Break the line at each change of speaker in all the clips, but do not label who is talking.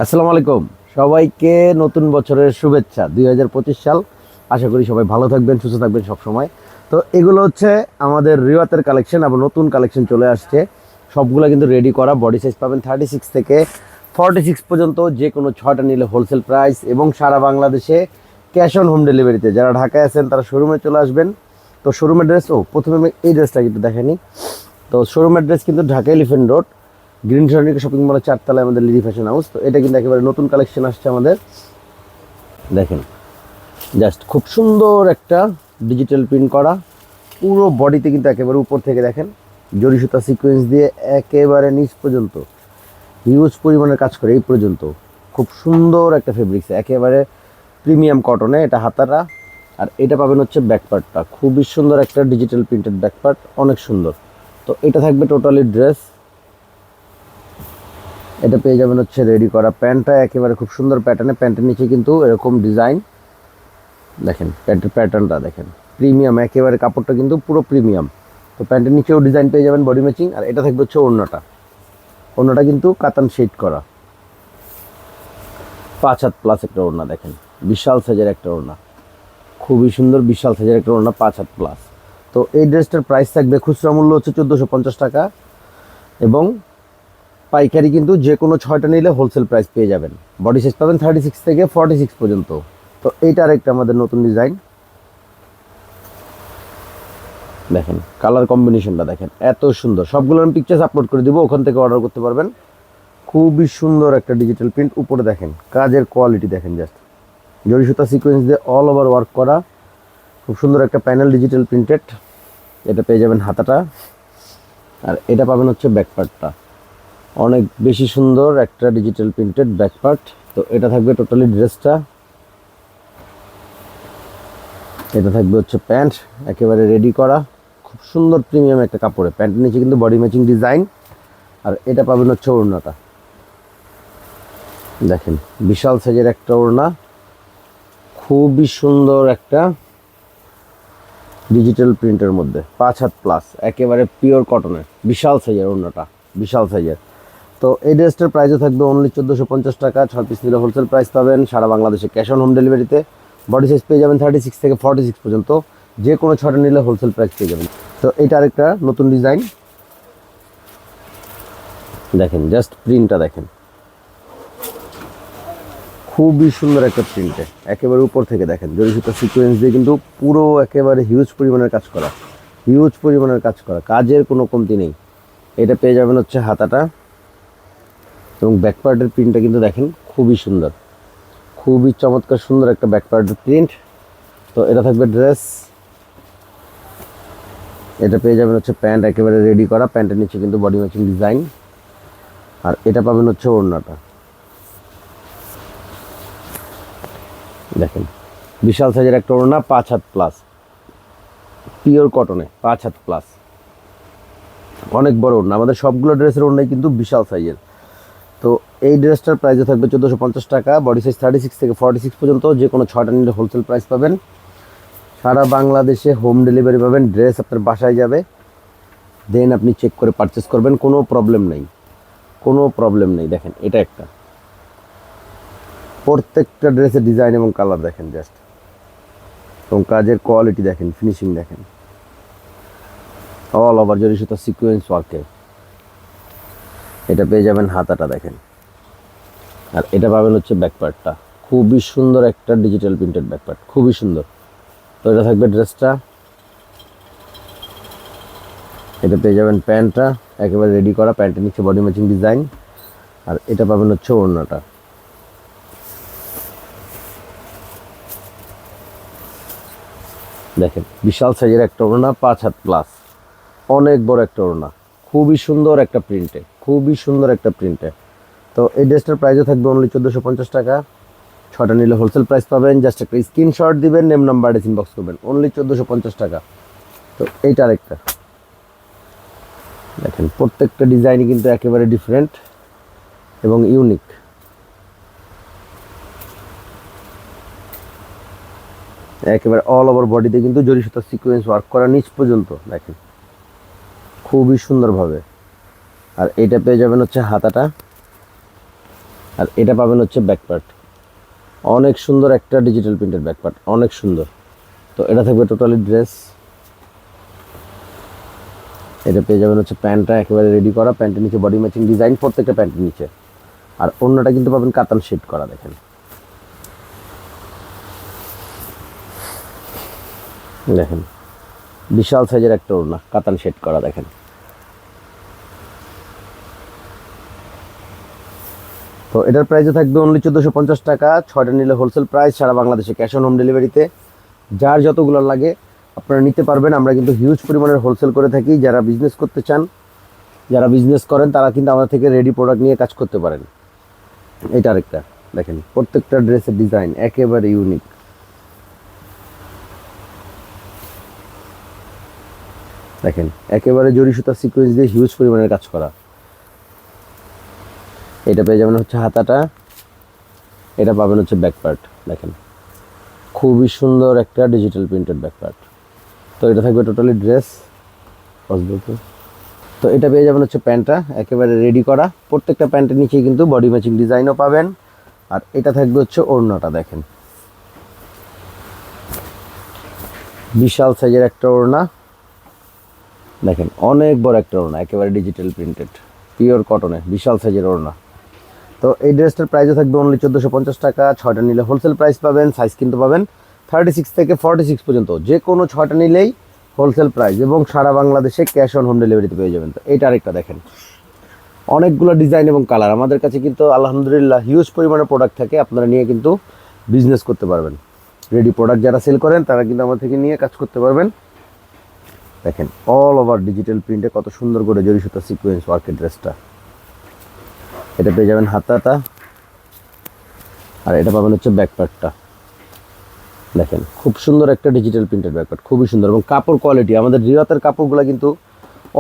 আসসালামু আলাইকুম। সবাইকে নতুন বছরের শুভেচ্ছা। 2025 সাল। আশা করি সবাই ভালো থাকবেন, সুস্থ থাকবেন সব সময়। তো এগুলো হচ্ছে আমাদের রিওয়াতের কালেকশন, আবার নতুন কালেকশন চলে আসছে। সবগুলো কিন্তু রেডি করা। বডি সাইজ পাবেন 36 থেকে 46 পর্যন্ত, যে কোনো 6টা নিলে হোলসেল প্রাইস এবং সারা বাংলাদেশে ক্যাশ অন হোম ডেলিভারিতে। যারা ঢাকায় আছেন তারা শোরুমে চলে আসবেন। তো শোরুমের ড্রেস, প্রথমে আমি এই ড্রেসটা কিন্তু দেখেনি। তো শোরুমের ড্রেস কিন্তু ঢাকা এলিফ্যান্ট রোড গ্রিন সরণিকা শপিং মলের 4 তলায় আমাদের লিডি ফ্যাশন হাউস। তো এটা কিন্তু একেবারে নতুন কালেকশন আসছে আমাদের। দেখেন, জাস্ট খুব সুন্দর একটা ডিজিটাল প্রিন্ট করা। পুরো বডিতে কিন্তু একেবারে উপর থেকে দেখেন জরি সুতা সিকোয়েন্স দিয়ে একেবারে নিচ পর্যন্ত হিউজ পরিমাণের কাজ করে এই পর্যন্ত। খুব সুন্দর একটা ফেব্রিক্স, একেবারে প্রিমিয়াম কটনে। এটা হাতাটা, আর এটা পাবেন হচ্ছে ব্যাকপার্টটা। খুবই সুন্দর একটা ডিজিটাল প্রিন্টেড ব্যাকপার্ট, অনেক সুন্দর। তো এটা থাকবে টোটালি ড্রেস। এটা পেয়ে যাবেন হচ্ছে রেডি করা। প্যান্টটা একেবারে খুব সুন্দর প্যাটার্নে, প্যান্টের নিচে কিন্তু এরকম ডিজাইন। দেখেন প্যান্টের প্যাটার্নটা দেখেন, প্রিমিয়াম একেবারে, কাপড়টা কিন্তু পুরো প্রিমিয়াম। তো প্যান্টের নিচেও ডিজাইন পেয়ে যাবেন বডি ম্যাচিং। আর এটা থাকবে হচ্ছে ওড়নাটা। ওড়নাটা কিন্তু কাতান শেড করা, 5 হাত প্লাস একটা ওড়না। দেখেন বিশাল সাইজের একটা ওড়না, খুবই সুন্দর বিশাল সাইজের একটা ওড়না, 5 হাত প্লাস। তো এই ড্রেসটার প্রাইস থাকবে, খুচরা মূল্য হচ্ছে 1450 টাকা, এবং পাইকারি কিন্তু যে কোনো 6টা নিলে হোলসেল প্রাইস পেয়ে যাবেন। বডি সাইজ পাবেন 36 থেকে 46 পর্যন্ত। তো এইটার একটা আমাদের নতুন ডিজাইন। দেখেন কালার কম্বিনেশনটা দেখেন, এত সুন্দর। সবগুলো আমি পিকচার্স আপলোড করে দিব, ওখান থেকে অর্ডার করতে পারবেন। খুবই সুন্দর একটা ডিজিটাল প্রিন্ট। উপরে দেখেন কাজের কোয়ালিটি দেখেন, জাস্ট জরি সুতা সিকোয়েন্স দিয়ে অল ওভার ওয়ার্ক করা। খুব সুন্দর একটা প্যানেল ডিজিটাল প্রিন্টেড। এটা পেয়ে যাবেন হাতাটা, আর এটা পাবেন হচ্ছে ব্যাকপার্টটা। অনেক বেশি সুন্দর একটা ডিজিটাল প্রিন্টেড ব্যাকপার্ট। তো এটা থাকবে টোটালি ড্রেসটা। এটা থাকবে হচ্ছে প্যান্ট, একেবারে রেডি করা, খুব সুন্দর প্রিমিয়াম একটা কাপড়ে। প্যান্টের নিচে কিন্তু বডি ম্যাচিং ডিজাইন। আর এটা পাবেন হচ্ছে ওড়নাটা। দেখেন বিশাল সাইজের একটা ওড়না, খুবই সুন্দর একটা ডিজিটাল প্রিন্টের মধ্যে, 5 হাত প্লাস, একেবারে পিওর কটনের, বিশাল সাইজের ওড়নাটা, বিশাল সাইজের। তো এই ড্রেসটার প্রাইসও থাকবে অনলি 1450 টাকা। 6 পিস নিলে হোলসেল প্রাইস পাবেন সারা বাংলাদেশে ক্যাশ অন হোম ডেলিভারিতে। বডি সাইজ পেয়ে যাবেন 36 থেকে 46 পর্যন্ত, যে কোনো 6টা নিলে হোলসেল প্রাইস পেয়ে যাবেন। তো এটা আরেকটা নতুন ডিজাইন। দেখেন জাস্ট প্রিন্টটা দেখেন, খুবই সুন্দর একটা প্রিন্টে, একেবারে উপর থেকে দেখেন জরি সুতা সিকোয়েন্স দিয়ে কিন্তু পুরো একেবারে হিউজ পরিমাণের কাজ করা, হিউজ পরিমাণের কাজ করা, কাজের কোনো কমতি নেই। এটা পেয়ে যাবেন হচ্ছে হাতাটা, এবং ব্যাকপার্টের প্রিন্টটা কিন্তু দেখেন খুবই সুন্দর, খুবই চমৎকার সুন্দর একটা ব্যাকপার্টের প্রিন্ট। তো এটা থাকবে ড্রেস। এটা পেয়ে যাবেন হচ্ছে প্যান্ট, একেবারে রেডি করা। প্যান্টের নিচে কিন্তু বডি ম্যাচিং ডিজাইন। আর এটা পাবেন হচ্ছে ওড়নাটা। দেখেন বিশাল সাইজের একটা ওড়না, 5 had plus, pure কটনে, 5 had plus, অনেক বড় ওড়না। আমাদের সবগুলো ড্রেসের ওড়নাই কিন্তু বিশাল সাইজের। তো এই ড্রেসটার প্রাইসও থাকবে 1450 টাকা। বডি সাইজ 36 থেকে 46 পর্যন্ত, যে কোনো 6টা নিলে হোলসেল প্রাইস পাবেন। সারা বাংলাদেশে হোম ডেলিভারি পাবেন। ড্রেস আপনার বাসায় যাবে, দেন আপনি চেক করে পারচেস করবেন, কোনো প্রবলেম নেই, কোনো প্রবলেম নেই। দেখেন এটা একটা, প্রত্যেকটা ড্রেসের ডিজাইন এবং কালার দেখেন জাস্ট, এবং কাজের কোয়ালিটি দেখেন, ফিনিশিং দেখেন, অল ওভার জরি সুতা সিকোয়েন্স ওয়ার্কে। এটা পেয়ে যাবেন হাতাটা দেখেন, আর এটা পাবেন হচ্ছে ব্যাকপার্টটা। খুবই সুন্দর একটা ডিজিটাল প্রিন্টেড ব্যাকপার্ট, খুবই সুন্দর। তো এটা থাকবে ড্রেসটা। এটা পেয়ে যাবেন প্যান্টটা, একেবারে রেডি করা। প্যান্টের নিচে বডি ম্যাচিং ডিজাইন। আর এটা পাবেন হচ্ছে ওড়নাটা। দেখেন বিশাল সাইজের একটা ওড়না, 5 হাত প্লাস, অনেক বড় একটা ওড়না, খুবই সুন্দর একটা প্রিন্টে, খুবই সুন্দর একটা প্রিন্টে। তো এই ড্রেসটার প্রাইসও থাকবে অনলি 1450 টাকা। 6টা নিলে হোলসেল প্রাইস পাবেন। জাস্ট একটা স্ক্রিনশট দিবেন, নেম নাম্বার অ্যাড্রেস ইনবক্স করবেন, অনলি 1450 টাকা। তো এইটা আরেকটা দেখেন, প্রত্যেকটা ডিজাইনই কিন্তু একেবারে ডিফারেন্ট এবং ইউনিক। একেবারে অল ওভার বডিতে কিন্তু জরি সুতার সিকোয়েন্স ওয়ার্ক করা নিচ পর্যন্ত, দেখেন খুবই সুন্দরভাবে। আর এটা পেয়ে যাবেন হচ্ছে হাতাটা। আর এটা পাবেন হচ্ছে ব্যাক পার্ট, অনেক সুন্দর একটা ডিজিটাল প্রিন্টের ব্যাক পার্ট, অনেক সুন্দর। তো এটা থাকবে টোটালি ড্রেস। এটা পেয়ে যাবেন হচ্ছে প্যান্টটা একেবারে রেডি করা, প্যান্টের নিচে বডি ম্যাচিং ডিজাইন প্রত্যেকটা প্যান্টের নিচে। আর অন্যটা কিন্তু পাবেন কাতান শেড করা, দেখেন দেখেন বিশাল সাইজের একটা ওড়না কাতান শেড করা দেখেন। তো এটার প্রাইসে থাকবে অনলি 1450 টাকা, 6টা নিলে হোলসেল প্রাইস, সারা বাংলাদেশে ক্যাশ অন হোম ডেলিভারিতে। যার যতগুলো লাগে আপনারা নিতে পারবেন। আমরা কিন্তু হিউজ পরিমাণের হোলসেল করে থাকি। যারা বিজনেস করতে চান, যারা বিজনেস করেন তারা কিন্তু আমাদের থেকে রেডি প্রোডাক্ট নিয়ে কাজ করতে পারেন। এটা আরেকটা দেখেন, প্রত্যেকটা ড্রেসের ডিজাইন একেবারে ইউনিক। দেখেন একেবারে জরি সুতা সিকোয়েন্স দিয়ে হিউজ পরিমাণের কাজ করা। এটা পেয়ে যাবেন হচ্ছে হাতাটা, এটা পাবেন হচ্ছে ব্যাক পার্ট, দেখেন খুবই সুন্দর একটা ডিজিটাল প্রিন্টেড ব্যাক পার্ট। তো এটা থাকবে টোটালি ড্রেস। তো এটা পেয়ে যাবেন হচ্ছে প্যান্টটা একেবারে রেডি করা, প্রত্যেকটা প্যান্টের নিচেই কিন্তু বডি ম্যাচিং ডিজাইনও পাবেন। আর এটা থাকবে হচ্ছে ওড়নাটা, দেখেন বিশাল সাইজের একটা ওড়না, দেখেন অনেক বড় একটা ওড়না, একেবারে ডিজিটাল প্রিন্টেড পিওর কটনের বিশাল সাইজের ওড়না। তো এই ড্রেসটার প্রাইসও থাকবে অনলি 1450 টাকা, 6টা নিলে হোলসেল প্রাইস পাবেন। সাইজ কিন্তু পাবেন 36 থেকে 46 পর্যন্ত, যে কোনো 6টা নিলেই হোলসেল প্রাইস এবং সারা বাংলাদেশে ক্যাশ অন হোম ডেলিভারিতে পেয়ে যাবেন। তো এইটা আরেকটা দেখেন, অনেকগুলো ডিজাইন এবং কালার। আমাদের কাছে কিন্তু আলহামদুলিল্লাহ হিউজ পরিমাণে প্রোডাক্ট থাকে, আপনারা নিয়ে কিন্তু বিজনেস করতে পারবেন। রেডি প্রোডাক্ট যারা সেল করেন তারা কিন্তু আমার থেকে নিয়ে কাজ করতে পারবেন। দেখেন অল ওভার ডিজিটাল প্রিন্টে কত সুন্দর করে জরি সুতা সিকোয়েন্স ওয়ার্কের ড্রেসটা। এটা পেয়ে যাবেন হাতাটা, আর এটা পাবেন হচ্ছে ব্যাক পার্টটা। দেখেন খুব সুন্দর একটা ডিজিটাল প্রিন্টেড ব্যাক পার্ট, খুবই সুন্দর। এবং কাপড় কোয়ালিটি, আমাদের রিওয়াতের কাপড়গুলো কিন্তু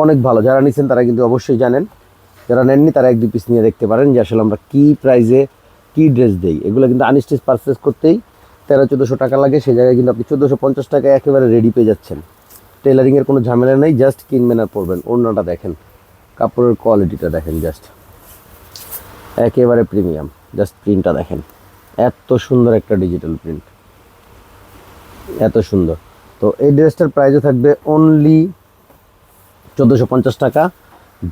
অনেক ভালো। যারা নিচ্ছেন তারা কিন্তু অবশ্যই জানেন, যারা নেননি তারা 1-2 পিস নিয়ে দেখতে পারেন যে আসলে আমরা কী প্রাইসে কী ড্রেস দিই। এগুলো কিন্তু আনস্টিচ পারচেস করতেই 1300-1400 টাকা লাগে, সেই জায়গায় কিন্তু আপনি 1450 টাকায় একেবারে রেডি পেয়ে যাচ্ছেন। টেলারিংয়ের কোনো ঝামেলা নেই, জাস্ট কিনবেন আর পরবেন। ওড়নাটা দেখেন, কাপড়ের কোয়ালিটিটা দেখেন, জাস্ট একেবারে প্রিমিয়াম। জাস্ট প্রিন্টটা দেখেন, এত সুন্দর একটা ডিজিটাল প্রিন্ট, এত সুন্দর। তো এই ড্রেসটার প্রাইসও থাকবে অনলি 1450 টাকা,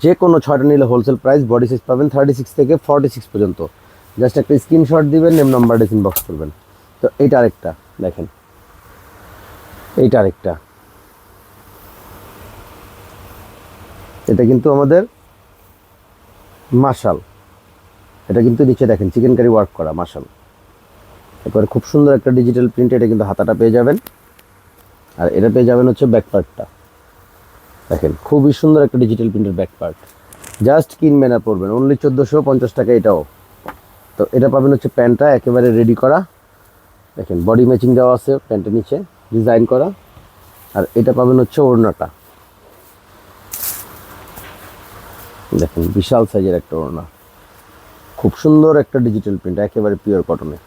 যে কোনো 6টা নিলে হোলসেল প্রাইস। বডি সাইজ পাবেন 36 থেকে 46 পর্যন্ত। জাস্ট একটা স্ক্রিনশট দিবেন, নেম নাম্বার ইনবক্স করবেন। তো এইটা আরেকটা দেখেন, এইটা আরেকটা, এটা কিন্তু আমাদের মাশাল, এটা কিন্তু নিচে দেখেন চিকেন কারি ওয়ার্ক করা মাশাল, এরপরে খুব সুন্দর একটা ডিজিটাল প্রিন্ট। এটা কিন্তু হাতাটা পেয়ে যাবেন, আর এটা পেয়ে যাবেন হচ্ছে ব্যাক পার্টটা। দেখেন খুবই সুন্দর একটা ডিজিটাল প্রিন্টের ব্যাক পার্ট, জাস্ট কিনবেন আর পরবেন। অনলি 1450 টাকা এটাও। তো এটা পাবেন হচ্ছে প্যান্টটা একেবারে রেডি করা, দেখেন বডি ম্যাচিং দেওয়া আছে প্যান্টের নিচে ডিজাইন করা। আর এটা পাবেন হচ্ছে ওড়নাটা, দেখেন বিশাল সাইজের একটা ওড়না, খুব সুন্দর একটা ডিজিটাল প্রিন্ট একেবারে পিওর কটনে।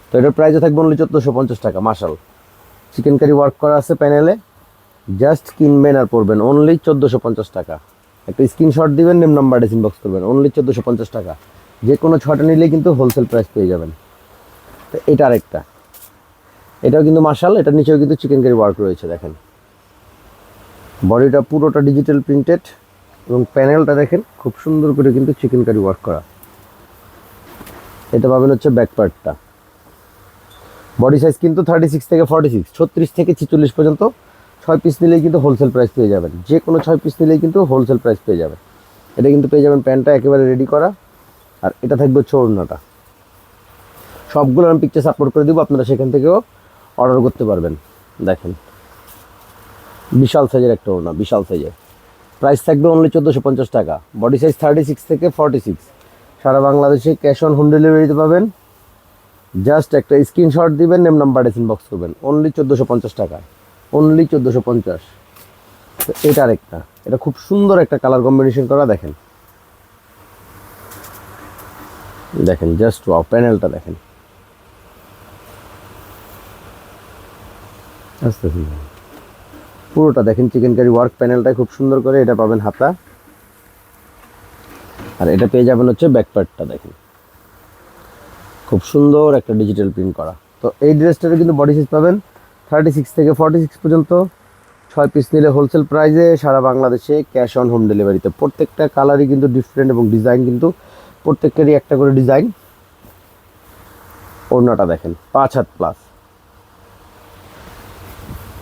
তো এটার প্রাইসও থাকবে অনলি 1450 টাকা। মাশাল চিকেন কারি ওয়ার্ক করা আছে প্যানেলে, জাস্ট কিনবেন আর পরবেন। অনলি 1450 টাকা। একটা স্ক্রিনশট দিবেন, নেম নাম্বার ইনবক্স করবেন। অনলি 1450 টাকা, যে কোনো 6টা নিলেই কিন্তু হোলসেল প্রাইস পেয়ে যাবেন। তো এটা আরেকটা, এটাও কিন্তু মাশাল, এটার নিচেও কিন্তু চিকেন কারি ওয়ার্ক রয়েছে। দেখেন বডিটা পুরোটা ডিজিটাল প্রিন্টেড এবং প্যানেলটা দেখেন খুব সুন্দর করে কিন্তু চিকেন কারি ওয়ার্ক করা। এটা পাবেন হচ্ছে ব্যাক পার্টটা। বডি সাইজ কিন্তু 36 থেকে 46, 36 থেকে 46 পর্যন্ত। 6 পিস নিলেই কিন্তু হোলসেল প্রাইস পেয়ে যাবেন, যে কোনো 6 পিস নিলেই কিন্তু হোলসেল প্রাইস পেয়ে যাবেন। এটা কিন্তু পেয়ে যাবেন প্যান্টটা একেবারে রেডি করা, আর এটা থাকবে হচ্ছে ওড়নাটা। সবগুলো আমি পিকচার আপলোড করে দেবো, আপনারা সেখান থেকেও অর্ডার করতে পারবেন। দেখেন বিশাল সাইজের একটা ওড়না, বিশাল সাইজের। প্রাইস থাকবে অনলি 1450 টাকা। বডি সাইজ 36 থেকে 46, সারা বাংলাদেশে ক্যাশ অন হোম ডেলিভারিতে পাবেন। জাস্ট একটা স্ক্রিনশট দিবেন, নেম নাম্বার ইনবক্স করবেন। অনলি 1450 টাকা, অনলি 1450। তো এটা আরেকটা, এটা খুব সুন্দর একটা কালার কম্বিনেশন করা। দেখেন দেখেন জাস্ট ওয়াও, প্যানেলটা দেখেন আস্তে আস্তে পুরোটা দেখেন চিকেন কারি ওয়ার্ক, প্যানেলটা খুব সুন্দর করে। এটা পাবেন হাতা, আর এটা পেয়ে যাবেন হচ্ছে ব্যাক পার্টটা। দেখেন খুব সুন্দর একটা ডিজিটাল প্রিন্ট করা। তো এই ড্রেসটারে কিন্তু বডি সাইজ পাবেন 36 থেকে 46 পর্যন্ত। 6 পিস নিলে হোলসেল প্রাইসে সারা বাংলাদেশে ক্যাশ অন হোম ডেলিভারিতে। প্রত্যেকটা কালারই কিন্তু ডিফারেন্ট এবং ডিজাইন কিন্তু প্রত্যেকটারই একটা করে ডিজাইন। ওড়নাটা দেখেন 5 had plus,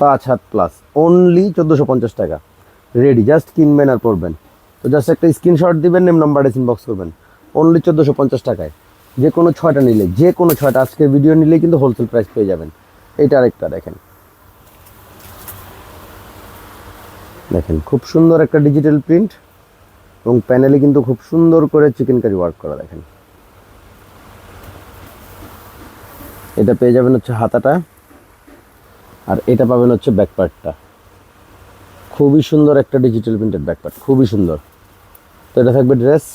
5 had plus, only 1450 টাকা। রেডি, জাস্ট কিনবেন আর পরবেন। তো জাস্ট একটা স্ক্রিনশট দিবেন, নেম নাম্বারে ইনবক্স করবেন, অনলি 1450 টাকায়। যে কোনো 6টা নিলে, যে কোনো 6টা আজকের ভিডিও নিলে কিন্তু হোলসেল প্রাইস পেয়ে যাবেন। এইটা আরেকটা দেখেন, দেখেন খুব সুন্দর একটা ডিজিটাল প্রিন্ট এবং প্যানেলে কিন্তু খুব সুন্দর করে চিকেন কারি ওয়ার্ক করা। দেখেন এটা পেয়ে যাবেন হচ্ছে হাতাটা, আর এটা পাবেন হচ্ছে ব্যাক পার্টটা। খুবই সুন্দর একটা ডিজিটাল প্রিন্টেড ব্যাক পার্ট, খুবই সুন্দর। তো এটা থাকবে ড্রেস,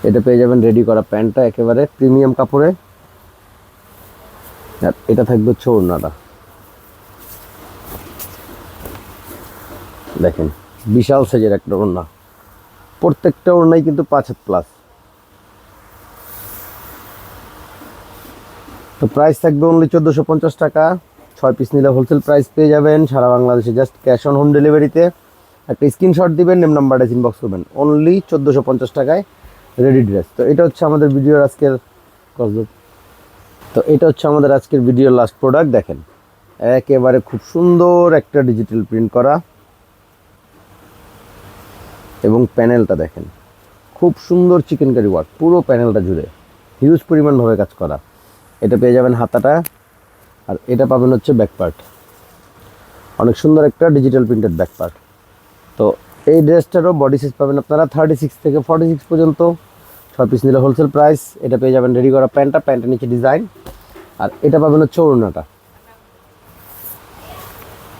এটা পেয়ে যাবেন রেডি করা প্যান্টটা একেবারে প্রিমিয়াম কাপড়ে, আর এটা থাকবে হচ্ছে ওড়নাটা। দেখেন বিশাল সাইজের একটা ওড়না, প্রত্যেকটা ওড়নাই কিন্তু 5 হাত প্লাস। তো প্রাইস থাকবে অনলি 1450 টাকা। 6 পিস নিলে হোলসেল প্রাইস পেয়ে যাবেন সারা বাংলাদেশে, জাস্ট ক্যাশ অন হোম ডেলিভারিতে। একটা স্ক্রিনশট দিবেন, নেম নাম্বারটা ইনবক্স করবেন, অনলি 1450 টাকায় রেডি ড্রেস। তো এটা হচ্ছে আমাদের ভিডিওর আজকের লাস্ট প্রোডাক্ট। দেখেন একেবারে খুব সুন্দর একটা ডিজিটাল প্রিন্ট করা এবং প্যানেলটা দেখেন খুব সুন্দর চিকেন কারি ওয়ার্ক, পুরো প্যানেলটা জুড়ে হিউজ পরিমাণভাবে কাজ করা। এটা পেয়ে যাবেন হাতাটা, আর এটা পাবেন হচ্ছে ব্যাক পার্ট। অনেক সুন্দর একটা ডিজিটাল প্রিন্টেড ব্যাক পার্ট। তো এই ড্রেসটারও বডি সাইজ পাবেন আপনারা 36 থেকে 46 পর্যন্ত। 6 পিস নিলে হোলসেল প্রাইস। এটা পেয়ে যাবেন রেডি করা প্যান্টটা, প্যান্টের নিচে ডিজাইন, আর এটা পাবেন হচ্ছে ওড়নাটা।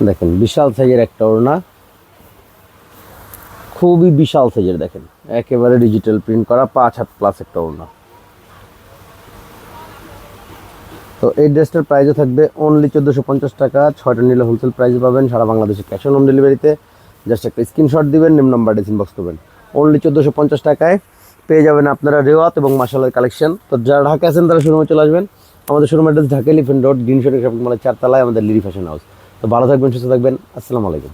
দেখেন বিশাল সাইজের একটা ওড়না, খুবই বিশাল সাইজের। দেখেন একেবারে ডিজিটাল প্রিন্ট করা 5 হাত প্লাস একটা ওড়না। তো এই ড্রেসটার প্রাইসও থাকবে অনলি 1450 টাকা। 6টা নিলে হোলসেল প্রাইস পাবেন সারা বাংলাদেশে ক্যাশ অন হোম ডেলিভারিতে। জাস্ট একটা স্ক্রিনশট দিবেন, নেম নাম্বারটা ইনবক্স করবেন, অনলি 1450 টাকায় পেয়ে যাবেন আপনারা রেওয়াত এবং মাশাআল্লাহ কালেকশন। তো যারা ঢাকা আছেন তারা শোরুমে চলে আসবেন। আমাদের showroom address Dhaka elephant road, green shopping মলের 4 তলায় আমাদের লিরি ফ্যাশন হাউস। তো ভালো থাকবেন, সুস্থ থাকবেন, আসসালামু আলাইকুম।